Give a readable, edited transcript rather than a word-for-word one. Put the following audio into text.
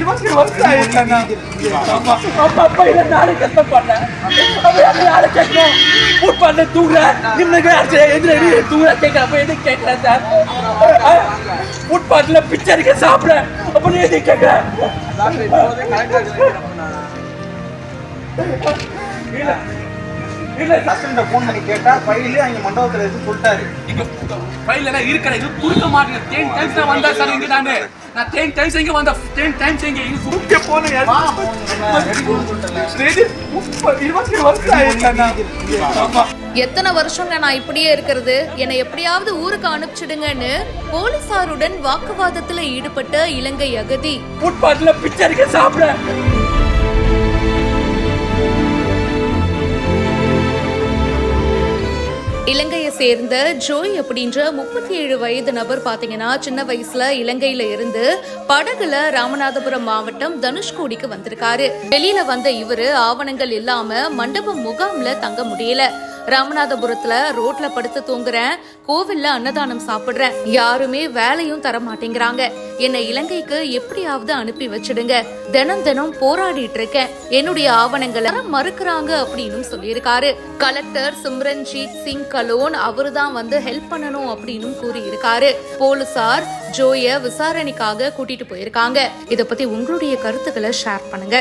20 வருஷம் ஆயிடுச்சு. அப்பா இதை நானே கஷ்டப்பட்டேன். யாரை கேட்கணும்? ஃபுட்பால்ல தூங்குற நிம்மதியா எதிர தூங்குற கேட்கற அப்ப எது கேட்கறேன் சார்? ஃபுட்பால்ல பிச்சரிக்க சாப்பிட அப்ப நீ எது கேட்கற? இல்ல ஹஸ்பண்ட போன் பண்ணி கேட்டா ஃபைல் அங்க மண்டபத்துல இருக்கு சொல்லிட்டாரு. இங்க ஃபைல் எல்லாம் இருக்கற இது குடுக்க மாட்டேங்க. 10 டைம்ஸ் நான் வந்தா சார் இங்க நான் 10 டைம்ஸ் இங்க வந்தா 10 டைம்ஸ் இங்க இது குடுக்க போனே யார் ரெடி 20 வருஷம் ஆயிடுச்சு. எத்தனை வருஷங்க நான் இப்படியே இருக்கிறது, என்னை எப்படியாவது ஊருக்கு அனுப்பிச்சிடுங்கன்னு போலீசாருடன் வாக்குவாதத்துல ஈடுபட்ட இலங்கை அகதி. ஃபுட்பால்ல பிச்சரிக்க சாப்பிட இலங்கையை சேர்ந்த ஜோய் அப்படின்ற 37 வயது நபர் பாத்தீங்கன்னா சின்ன வயசுல இலங்கையில இருந்து படகுல ராமநாதபுரம் மாவட்டம் தனுஷ்கோடிக்கு வந்திருக்காரு. வெளியில வந்த இவரு ஆவணங்கள் இல்லாம மண்டபம் முகாம்ல தங்க முடியல. ராமநாதபுரத்துல ரோட்ல படுத்து தூங்குறேன், கோவில்ல அன்னதானம் சாப்பிடுறேன், யாருமே வேலையும் தர மாட்டேங்கிறாங்க, என்னை இலங்கைக்கு எப்படியாவது அனுப்பி வச்சிடுங்க, தினம் தினம் போராடிட்டு இருக்கேன், என்னுடைய ஆவணங்களை மறுக்கிறாங்க அப்படின்னு சொல்லியிருக்காரு. கலெக்டர் சிம்ரன்ஜீத் சிங் கலோன் அவருதான் வந்து ஹெல்ப் பண்ணணும் அப்படின்னு கூறி இருக்காரு. போலீசார் ஜோய விசாரணைக்காக கூட்டிட்டு போயிருக்காங்க. இத பத்தி உங்களுடைய கருத்துக்களை ஷேர் பண்ணுங்க.